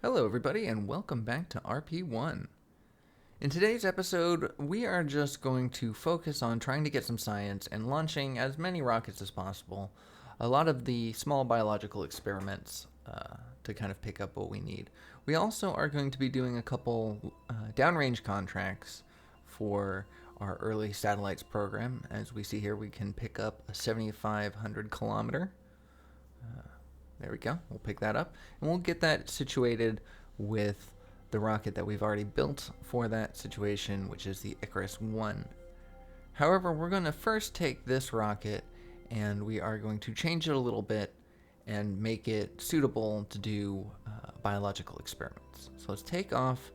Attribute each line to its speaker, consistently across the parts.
Speaker 1: Hello everybody and welcome back to RP1. In today's episode, we are just going to focus on trying to get some science and launching as many rockets as possible. A lot of the small biological experiments to kind of pick up what we need. We also are going to be doing a couple downrange contracts for our early satellites program. As we see here, we can pick up a 7,500 kilometer. There we go. We'll pick that up, and we'll get that situated with the rocket that we've already built for that situation, which is the Icarus 1. However, we're going to first take this rocket, and we are going to change it a little bit and make it suitable to do biological experiments. So let's take off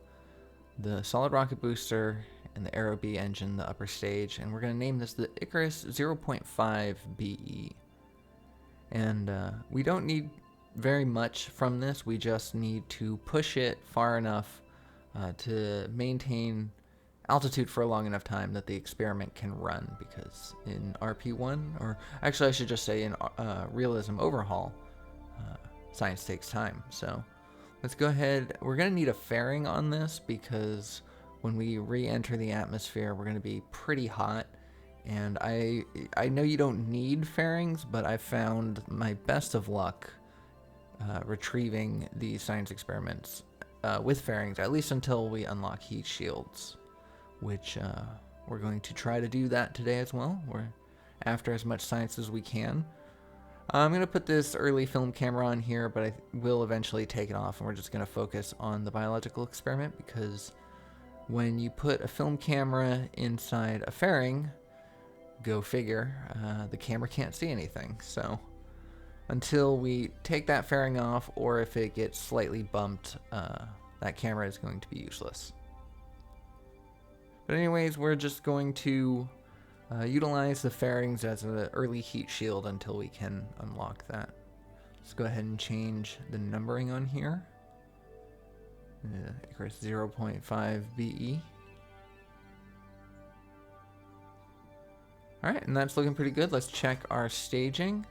Speaker 1: the solid rocket booster and the Aero B engine, the upper stage, and we're going to name this the Icarus 0.5 BE. And we don't need very much from this. We just need to push it far enough to maintain altitude for a long enough time that the experiment can run, because in RP1, or actually I should just say in Realism Overhaul, science takes time. So let's go ahead. We're going to need a fairing on this because when we re-enter the atmosphere, we're going to be pretty hot. And I know you don't need fairings, but I found my best of luck retrieving these science experiments with fairings, at least until we unlock heat shields, which we're going to try to do that today as well. We're after as much science as we can. I'm going to put this early film camera on here, but I will eventually take it off, and we're just going to focus on the biological experiment, because when you put a film camera inside a fairing, go figure, the camera can't see anything. So until we take that fairing off, or if it gets slightly bumped, that camera is going to be useless. But anyways, we're just going to utilize the fairings as an early heat shield until we can unlock that. Let's go ahead and change the numbering on here. Icarus 0.5 BE. Alright, and that's looking pretty good. Let's check our staging.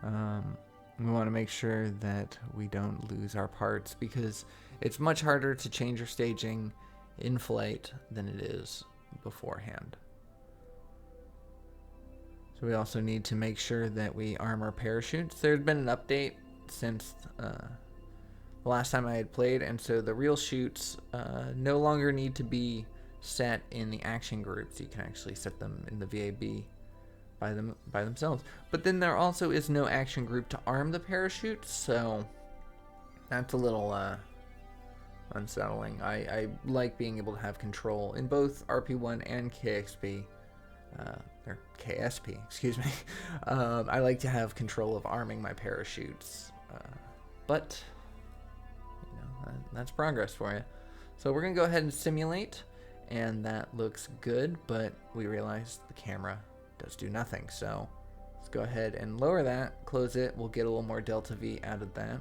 Speaker 1: We want to make sure that we don't lose our parts, because it's much harder to change your staging in flight than it is beforehand. So we also need to make sure that we arm our parachutes. There's been an update since the last time I had played, and so the real chutes no longer need to be set in the action groups. You can actually set them in the VAB by themselves. But then there also is no action group to arm the parachutes, so that's a little unsettling. I like being able to have control in both RP1 and KXP, or KSP, excuse me. I like to have control of arming my parachutes, but you know, that's progress for you. So we're gonna go ahead and simulate. And that looks good, but we realize the camera does do nothing. So let's go ahead and lower that, close it. We'll get a little more delta V out of that.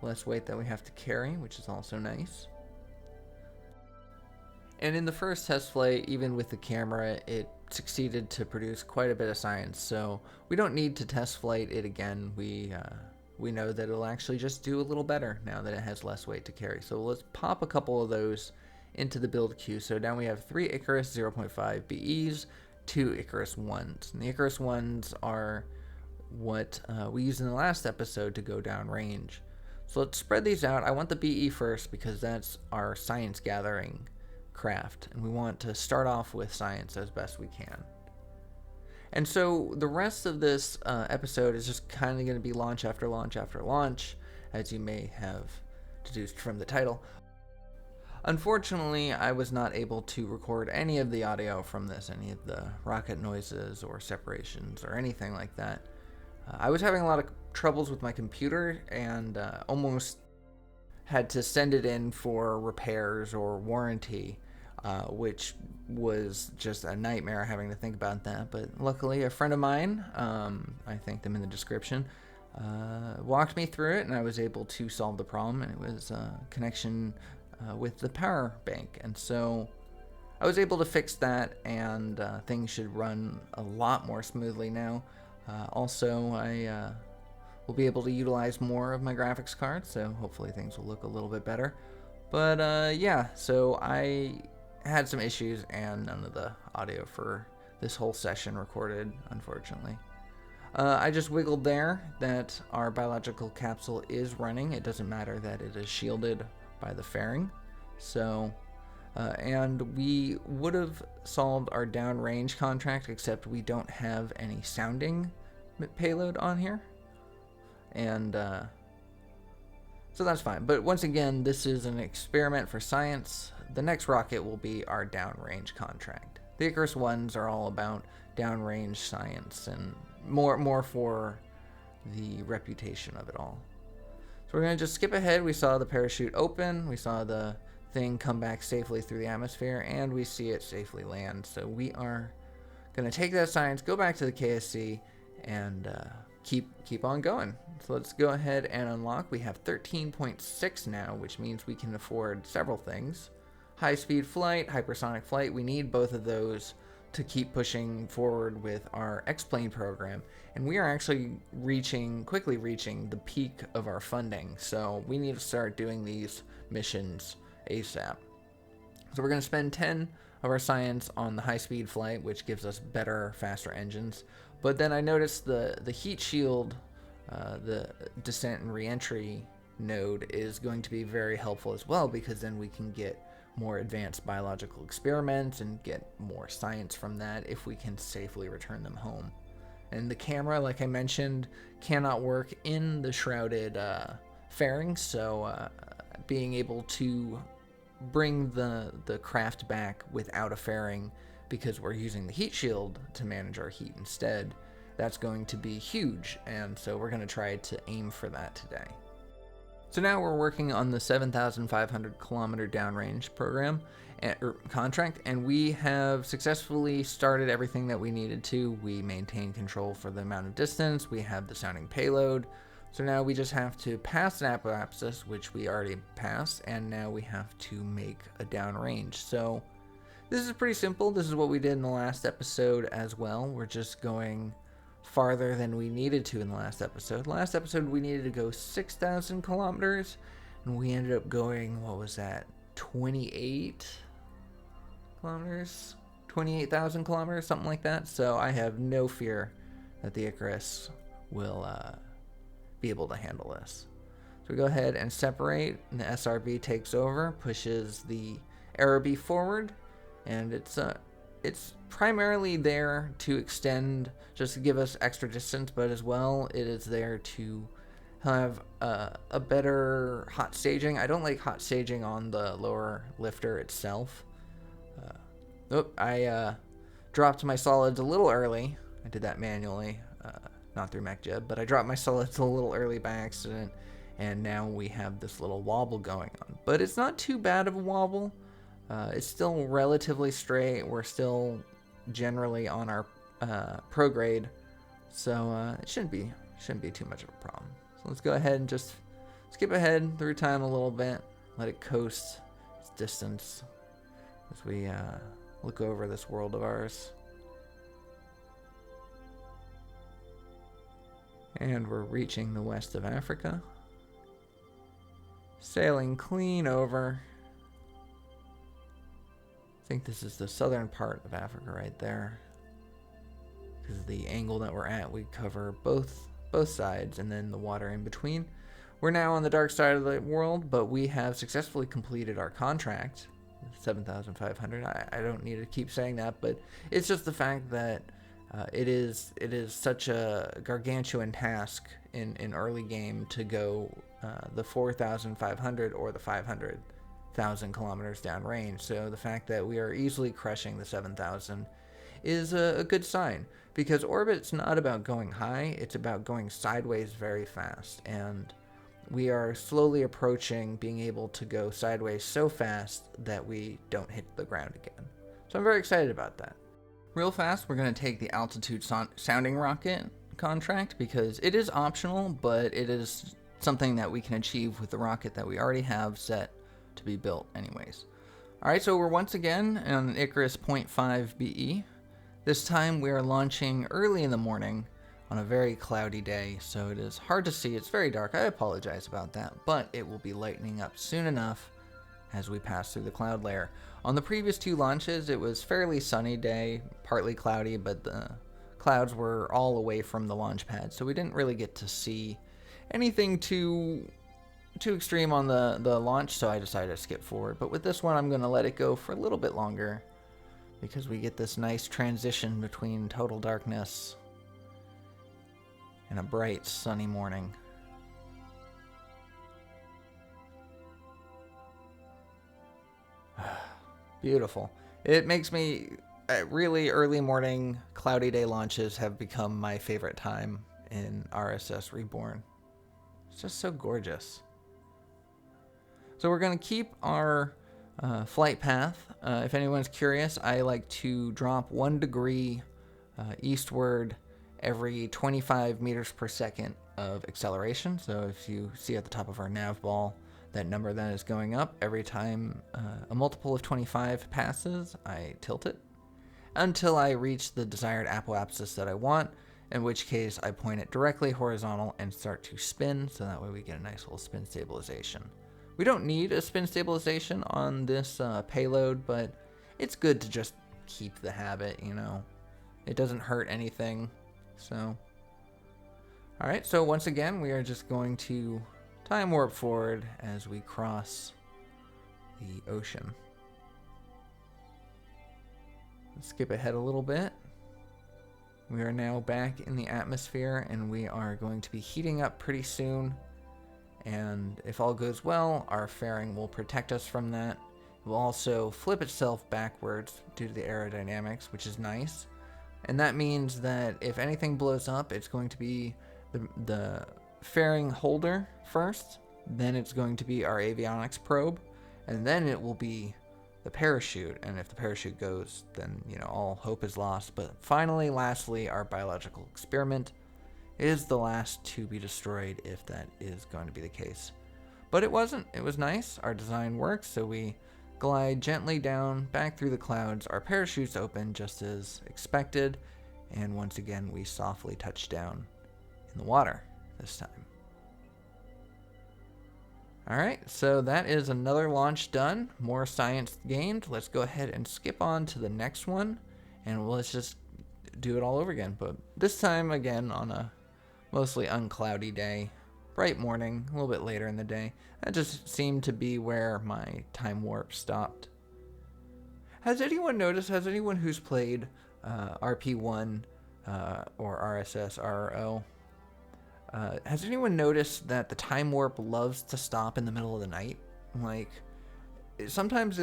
Speaker 1: Less weight that we have to carry, which is also nice. And in the first test flight, even with the camera, it succeeded to produce quite a bit of science. So we don't need to test flight it again. We know that it'll actually just do a little better now that it has less weight to carry. So let's pop a couple of those into the build queue. So now we have 3 Icarus 0.5 BEs, 2 Icarus 1s. And the Icarus 1s are what we used in the last episode to go down range. So let's spread these out. I want the BE first because that's our science gathering craft, and we want to start off with science as best we can. And so the rest of this episode is just kind of going to be launch after launch after launch, as you may have deduced from the title. Unfortunately, I was not able to record any of the audio from this, any of the rocket noises or separations or anything like that. I was having a lot of troubles with my computer and almost had to send it in for repairs or warranty, which was just a nightmare having to think about that. But luckily, a friend of mine, I thanked them in the description, walked me through it, and I was able to solve the problem, and it was connection with the power bank. And so I was able to fix that, and things should run a lot more smoothly now. Also, I will be able to utilize more of my graphics card, so hopefully things will look a little bit better. But yeah, so I had some issues and none of the audio for this whole session recorded, unfortunately. I just wiggled there that our biological capsule is running. It doesn't matter that it is shielded by the fairing. So, and we would have solved our downrange contract, except we don't have any sounding payload on here. And so that's fine. But once again, this is an experiment for science. The next rocket will be our downrange contract. The Icarus ones are all about downrange science and more for the reputation of it all. So we're going to just skip ahead. We saw the parachute open. We saw the thing come back safely through the atmosphere, and we see it safely land. So we are going to take that science, go back to the KSC, and keep on going. So let's go ahead and unlock. We have 13.6 now, which means we can afford several things. High-speed flight, hypersonic flight. We need both of those to keep pushing forward with our X-Plane program. And we are actually quickly reaching the peak of our funding. So we need to start doing these missions ASAP. So we're going to spend 10 of our science on the high-speed flight, which gives us better, faster engines. But then I noticed the heat shield, the descent and re-entry node is going to be very helpful as well, because then we can get more advanced biological experiments and get more science from that if we can safely return them home. And the camera, like I mentioned, cannot work in the shrouded fairing, so being able to bring the craft back without a fairing, because we're using the heat shield to manage our heat instead, that's going to be huge, and so we're going to try to aim for that today. So now we're working on the 7,500 kilometer downrange program contract, and we have successfully started everything that we needed to. We maintain control for the amount of distance, we have the sounding payload, so now we just have to pass an apoapsis, which we already passed, and now we have to make a downrange. So this is pretty simple. This is what we did in the last episode as well. We're just going farther than we needed to in the last episode. Last episode we needed to go 6,000 kilometers, and we ended up going, what was that, 28 kilometers? 28,000 kilometers, something like that. So I have no fear that the Icarus will be able to handle this. So we go ahead and separate, and the SRB takes over, pushes the AeroB forward, and it's primarily there to extend, just to give us extra distance, but as well it is there to have a better hot staging. I don't like hot staging on the lower lifter itself. I dropped my solids a little early. I did that manually, not through MechJeb, but I dropped my solids a little early by accident, and now we have this little wobble going on. But it's not too bad of a wobble. It's still relatively straight. We're still generally on our prograde, so it shouldn't be too much of a problem. So let's go ahead and just skip ahead through time a little bit, let it coast its distance as we look over this world of ours. And we're reaching the west of Africa, sailing clean over. I think this is the southern part of Africa right there, because of the angle that we're at. We cover both sides and then the water in between. We're now on the dark side of the world, but we have successfully completed our contract, 7,500. I don't need to keep saying that, but it's just the fact that it is such a gargantuan task in early game to go the 4,500 or the 500,000 kilometers downrange. So the fact that we are easily crushing the 7,000 is a good sign, because orbit's not about going high, it's about going sideways very fast, and we are slowly approaching being able to go sideways so fast that we don't hit the ground again. So I'm very excited about that. Real fast, we're going to take the altitude sounding rocket contract, because it is optional, but it is something that we can achieve with the rocket that we already have set to be built anyways. Alright, so we're once again on Icarus 0.5 BE. This time we are launching early in the morning on a very cloudy day, so it is hard to see. It's very dark. I apologize about that, but it will be lightening up soon enough as we pass through the cloud layer. On the previous 2 launches, it was fairly sunny day, partly cloudy, but the clouds were all away from the launch pad, so we didn't really get to see anything too extreme on the launch, so I decided to skip forward. But with this one, I'm going to let it go for a little bit longer because we get this nice transition between total darkness and a bright sunny morning. Beautiful. It makes me really early morning cloudy day launches have become my favorite time in RSS Reborn. It's just so gorgeous. So we're going to keep our flight path. If anyone's curious, I like to drop 1 degree eastward every 25 meters per second of acceleration. So if you see at the top of our nav ball, that number then is going up. Every time a multiple of 25 passes, I tilt it until I reach the desired apoapsis that I want, in which case I point it directly horizontal and start to spin, so that way we get a nice little spin stabilization. We don't need a spin stabilization on this payload, but it's good to just keep the habit, you know. It doesn't hurt anything, so. Alright, so once again, we are just going to time warp forward as we cross the ocean. Let's skip ahead a little bit. We are now back in the atmosphere, and we are going to be heating up pretty soon. And if all goes well, our fairing will protect us from that. It will also flip itself backwards due to the aerodynamics, which is nice. And that means that if anything blows up, it's going to be the fairing holder first, then it's going to be our avionics probe, and then it will be the parachute. And if the parachute goes, then, you know, all hope is lost. But finally, lastly, our biological experiment is the last to be destroyed, if that is going to be the case. But it wasn't. It was nice. Our design works, so we glide gently down, back through the clouds. Our parachutes open just as expected, and once again we softly touch down in the water this time. Alright, so that is another launch done. More science gained. Let's go ahead and skip on to the next one, and let's just do it all over again. But this time, again, on a mostly uncloudy day. Bright morning, a little bit later in the day. That just seemed to be where my time warp stopped. Has anyone noticed, has anyone who's played RP1 or RSS RRO, has anyone noticed that the time warp loves to stop in the middle of the night? Like, sometimes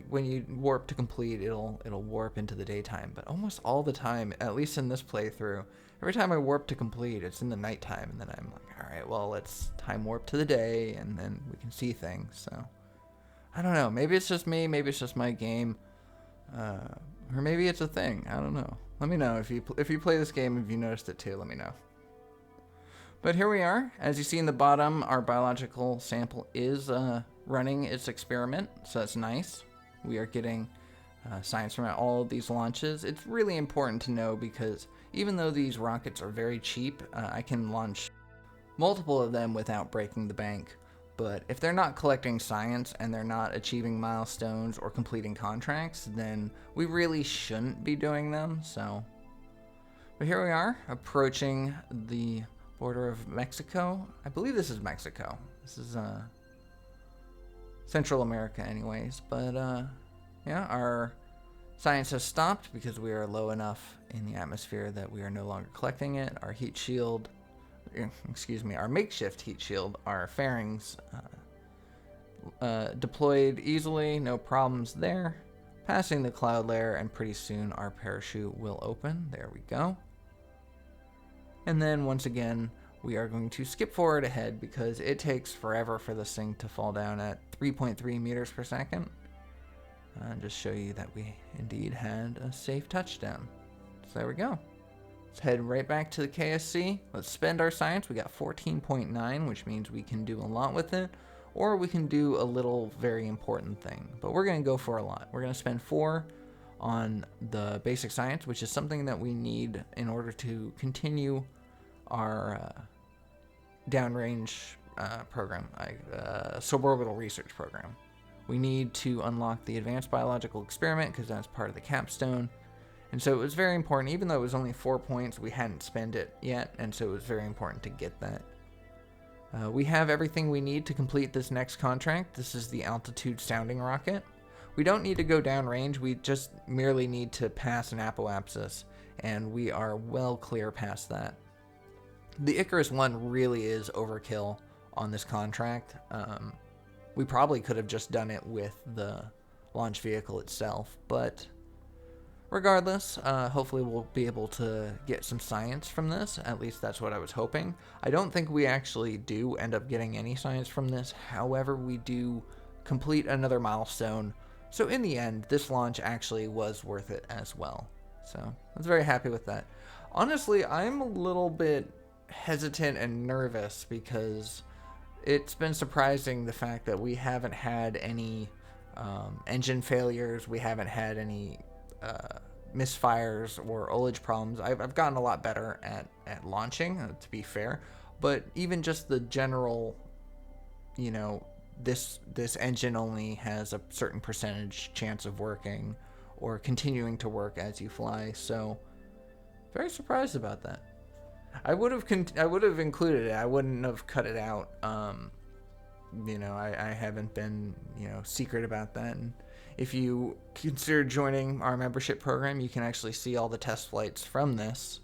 Speaker 1: when you warp to complete, it'll warp into the daytime, but almost all the time, at least in this playthrough, every time I warp to complete, it's in the nighttime, and then I'm like, all right, well, let's time warp to the day, and then we can see things. So I don't know. Maybe it's just me. Maybe it's just my game, or maybe it's a thing. I don't know. Let me know if you play this game. If you noticed it too, let me know. But here we are. As you see in the bottom, our biological sample is running its experiment, so that's nice. We are getting science from all of these launches. It's really important to know because even though these rockets are very cheap, I can launch multiple of them without breaking the bank. But if they're not collecting science and they're not achieving milestones or completing contracts, then we really shouldn't be doing them. So, but here we are, approaching the border of Mexico. I believe this is Mexico. This is Central America anyways. But yeah, our science has stopped because we are low enough in the atmosphere that we are no longer collecting it. Our heat shield, our makeshift heat shield, our fairings deployed easily, no problems there. Passing the cloud layer, and pretty soon our parachute will open. There we go. And then once again, we are going to skip forward ahead because it takes forever for this thing to fall down at 3.3 meters per second. And just show you that we indeed had a safe touchdown. So there we go. Let's head right back to the KSC. Let's spend our science. We got 14.9, which means we can do a lot with it, or we can do a little very important thing. But we're going to go for a lot. We're going to spend 4 on the basic science, which is something that we need in order to continue our downrange program, suborbital research program. We need to unlock the advanced biological experiment because that's part of the capstone. And so it was very important, even though it was only 4 points, we hadn't spent it yet, and so it was very important to get that. We have everything we need to complete this next contract. This is the altitude sounding rocket. We don't need to go downrange, we just merely need to pass an apoapsis, and we are well clear past that. The Icarus 1 really is overkill on this contract. We probably could have just done it with the launch vehicle itself, but regardless, hopefully we'll be able to get some science from this. At least that's what I was hoping. I don't think we actually do end up getting any science from this. However, we do complete another milestone. So in the end, this launch actually was worth it as well. So I was very happy with that. Honestly, I'm a little bit hesitant and nervous because it's been surprising the fact that we haven't had any engine failures. We haven't had any misfires or ullage problems. I've gotten a lot better at launching, to be fair, but even just the general, you know, this engine only has a certain percentage chance of working or continuing to work as you fly, so very surprised about that. I would have included it. I wouldn't have cut it out. You know, I haven't been, you know, secret about that. And if you consider joining our membership program, you can actually see all the test flights from this,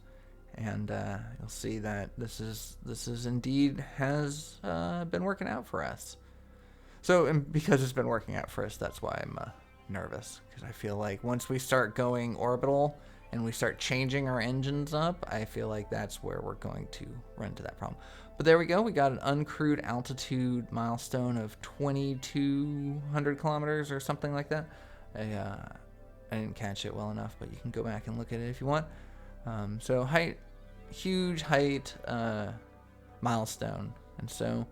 Speaker 1: and you'll see that this is indeed has been working out for us. So, and because it's been working out for us, that's why I'm nervous, because I feel like once we start going orbital and we start changing our engines up, I feel like that's where we're going to run into that problem. But there we go. We got an uncrewed altitude milestone of 2,200 kilometers or something like that. I didn't catch it well enough, but you can go back and look at it if you want. So huge height milestone. And so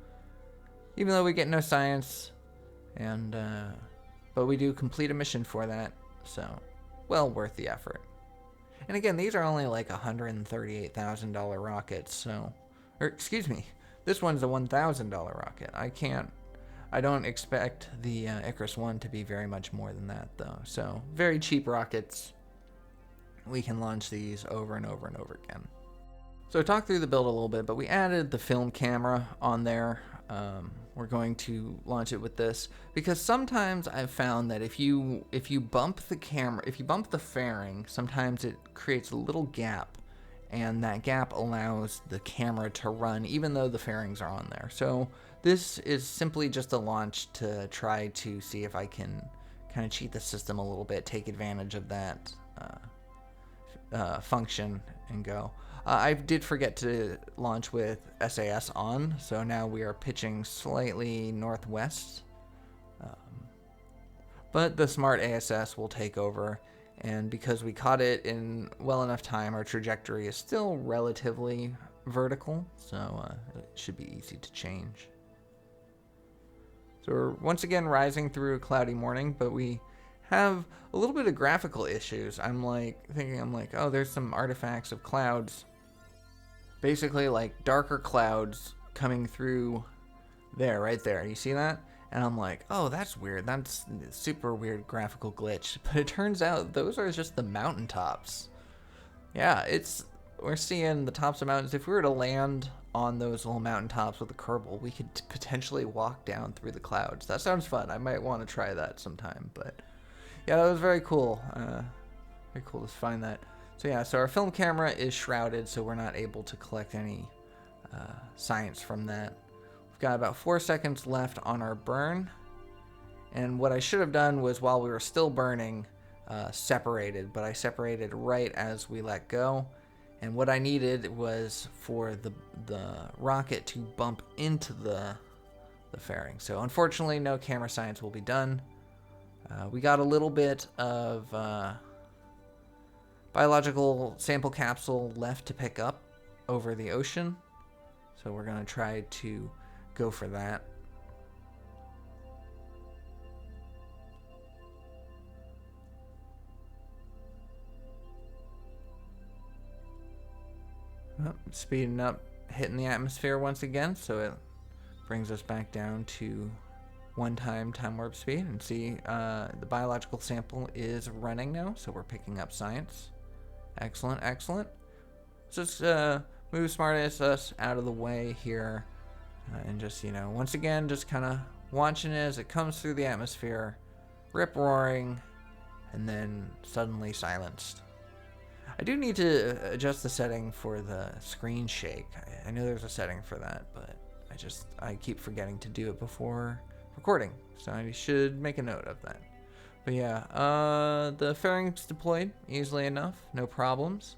Speaker 1: even though we get no science, and but we do complete a mission for that, so well worth the effort. And again, these are only like $138,000 rockets, so, or excuse me, this one's a $1,000 rocket. I don't expect the Icarus 1 to be very much more than that, though. So very cheap rockets. We can launch these over and over and over again. So I talked through the build a little bit, but we added the film camera on there. We're going to launch it with this because sometimes I've found that if you bump the camera, if you bump the fairing, sometimes it creates a little gap, and that gap allows the camera to run even though the fairings are on there. So this is simply just a launch to try to see if I can kind of cheat the system a little bit, take advantage of that function and go. I did forget to launch with SAS on, so now we are pitching slightly northwest. But the smart ASS will take over, and because we caught it in well enough time, our trajectory is still relatively vertical, so it should be easy to change. So we're once again rising through a cloudy morning, but we have a little bit of graphical issues. I'm like, oh, there's some artifacts of clouds. Basically like darker clouds coming through there, right there. You see that? And I'm like, oh, that's weird. That's a super weird graphical glitch. But it turns out those are just the mountaintops. Yeah, we're seeing the tops of mountains. If we were to land on those little mountaintops with a Kerbal, we could potentially walk down through the clouds. That sounds fun. I might want to try that sometime. But yeah, that was very cool. Very cool to find that. So yeah, so our film camera is shrouded, so we're not able to collect any science from that. We've got about 4 seconds left on our burn. And what I should have done was, while we were still burning, separated. But I separated right as we let go. And what I needed was for the rocket to bump into the fairing. So unfortunately, no camera science will be done. We got a little bit of biological sample capsule left to pick up over the ocean, so we're going to try to go for that. Oh, speeding up, hitting the atmosphere once again, so it brings us back down to one-time time warp speed. And see, the biological sample is running now, so we're picking up science. Excellent, excellent. So let's move Smartass out of the way here, and just, once again, just kind of watching it as it comes through the atmosphere, rip-roaring, and then suddenly silenced. I do need to adjust the setting for the screen shake. I know there's a setting for that, but I keep forgetting to do it before recording, so I should make a note of that. But yeah, the fairing's deployed easily enough, no problems.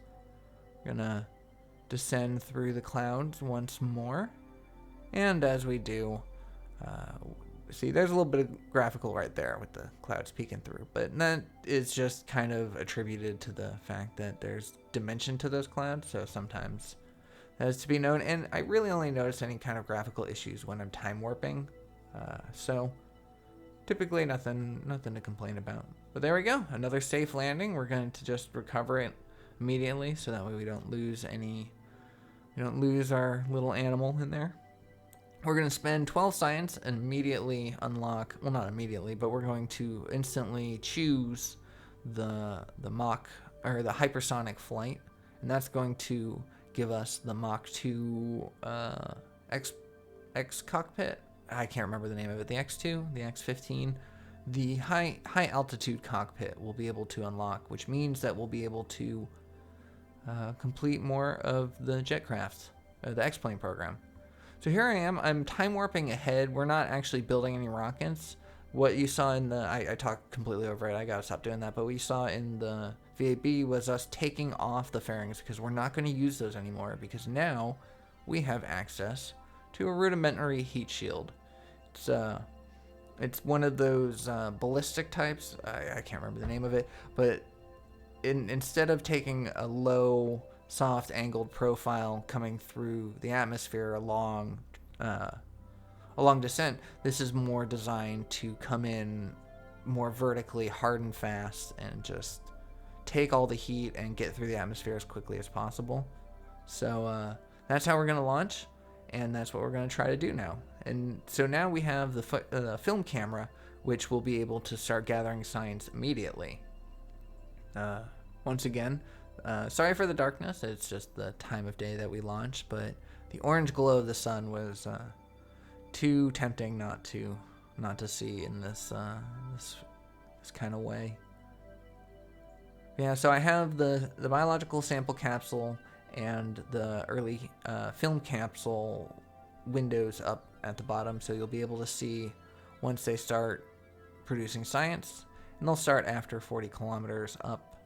Speaker 1: Gonna descend through the clouds once more, and as we do, see, there's a little bit of graphical right there with the clouds peeking through, but that is just kind of attributed to the fact that there's dimension to those clouds, so sometimes that is to be known. And I really only notice any kind of graphical issues when I'm time warping, so typically nothing to complain about. But there we go, another safe landing. We're going to just recover it immediately, so that way we don't lose our little animal in there. We're going to spend 12 science and immediately unlock, well, not immediately, but we're going to instantly choose the Mach, or the hypersonic flight, and that's going to give us the Mach 2 X cockpit. I can't remember the name of it. The X2, the X15, the high altitude cockpit we'll be able to unlock, which means that we'll be able to complete more of the jetcraft, the X-plane program. So here I am, I'm time warping ahead. We're not actually building any rockets. What you saw in the, I talked completely over it, I gotta stop doing that, but what you saw in the VAB was us taking off the fairings, because we're not going to use those anymore, because now we have access to a rudimentary heat shield. It's one of those ballistic types, I can't remember the name of it, but instead of taking a low, soft angled profile coming through the atmosphere along descent, this is more designed to come in more vertically, hard and fast, and just take all the heat and get through the atmosphere as quickly as possible. So that's how we're going to launch, and that's what we're going to try to do now. And so now we have the film camera, which will be able to start gathering science immediately. Once again, sorry for the darkness. It's just the time of day that we launched, but the orange glow of the sun was too tempting not to see in this kind of way. Yeah, so I have the biological sample capsule and the early film capsule windows up at the bottom, so you'll be able to see once they start producing science, and they'll start after 40 kilometers up,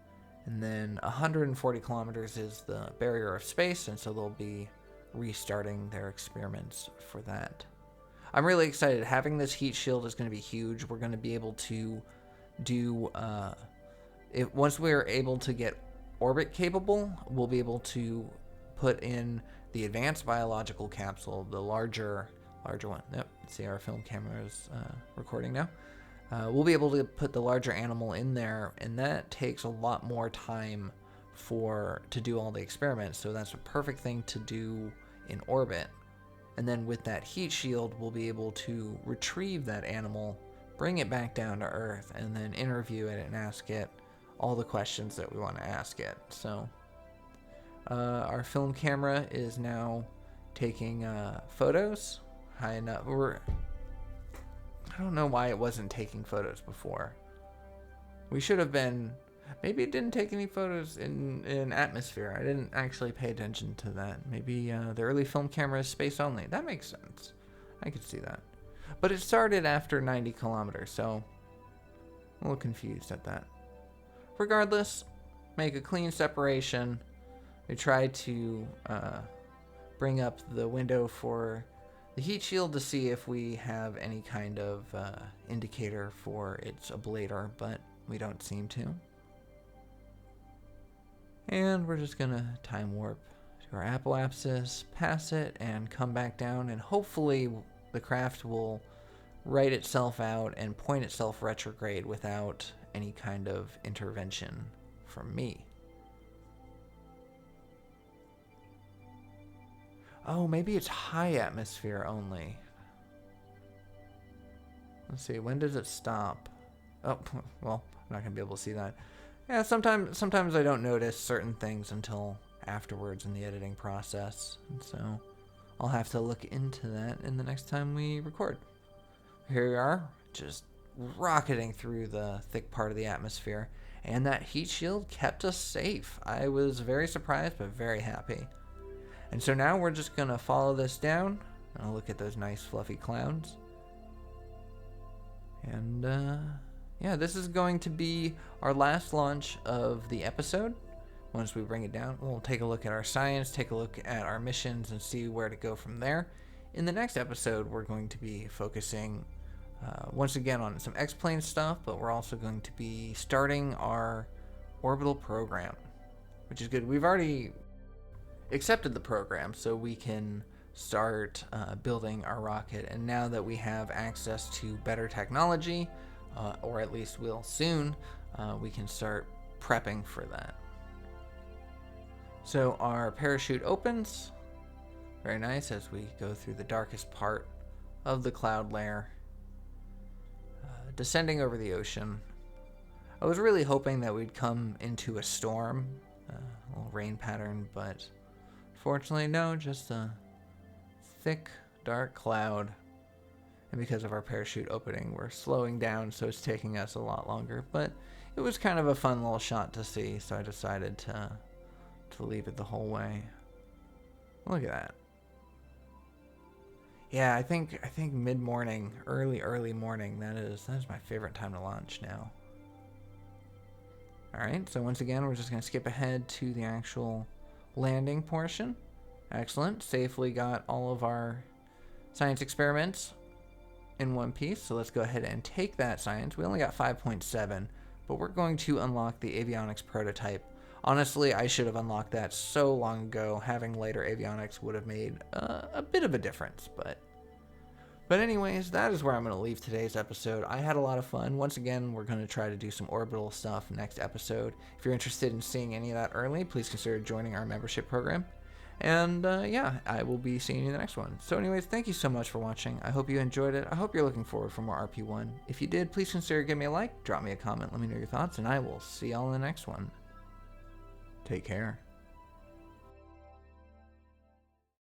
Speaker 1: and then 140 kilometers is the barrier of space, and so they'll be restarting their experiments for that. I'm really excited. Having this heat shield is going to be huge. We're going to be able to do once we're able to get orbit capable, we'll be able to put in the advanced biological capsule, the larger one. Yep, see, our film camera is recording now. We'll be able to put the larger animal in there, and that takes a lot more time to do all the experiments, so that's a perfect thing to do in orbit. And then with that heat shield, we'll be able to retrieve that animal, bring it back down to Earth, and then interview it and ask it all the questions that we want to ask it. So our film camera is now taking photos high enough. I don't know why it wasn't taking photos before. We should have been. Maybe it didn't take any photos in atmosphere. I didn't actually pay attention to that. Maybe the early film camera is space only. That makes sense. I could see that. But it started after 90 kilometers, so I'm a little confused at that. Regardless, make a clean separation. We try to bring up the window for the heat shield to see if we have any kind of indicator for its ablator, but we don't seem to. And we're just gonna time warp to our apoapsis, pass it, and come back down, and hopefully the craft will right itself out and point itself retrograde without any kind of intervention from me. Oh, maybe it's high atmosphere only. Let's see, when does it stop? Oh, well, I'm not gonna be able to see that. Yeah, sometimes I don't notice certain things until afterwards in the editing process, and so I'll have to look into that in the next time we record. Here we are, just rocketing through the thick part of the atmosphere, and that heat shield kept us safe. I was very surprised, but very happy. And so now we're just gonna follow this down. I'll look at those nice fluffy clouds. And yeah, this is going to be our last launch of the episode. Once we bring it down, we'll take a look at our science, take a look at our missions, and see where to go from there. In the next episode, we're going to be focusing once again on some X-Plane stuff, but we're also going to be starting our orbital program, which is good. We've already accepted the program, so we can start building our rocket. And now that we have access to better technology, or at least will soon, we can start prepping for that. So our parachute opens, very nice, as we go through the darkest part of the cloud layer, descending over the ocean. I was really hoping that we'd come into a storm, a little rain pattern, but fortunately no, just a thick, dark cloud. And because of our parachute opening, we're slowing down, so it's taking us a lot longer. But it was kind of a fun little shot to see, so I decided to leave it the whole way. Look at that. Yeah, I think mid-morning, early morning, that is my favorite time to launch now. Alright, so once again, we're just going to skip ahead to the actual landing portion. Excellent. Safely got all of our science experiments in one piece, so let's go ahead and take that science. We only got 5.7, but we're going to unlock the avionics prototype. Honestly, I should have unlocked that so long ago. Having later avionics would have made a bit of a difference, but anyways, that is where I'm going to leave today's episode. I had a lot of fun. Once again, we're going to try to do some orbital stuff next episode. If you're interested in seeing any of that early, please consider joining our membership program. And yeah, I will be seeing you in the next one. So anyways, thank you so much for watching. I hope you enjoyed it. I hope you're looking forward for more RP1. If you did, please consider giving me a like, drop me a comment, let me know your thoughts, and I will see y'all in the next one. Take care.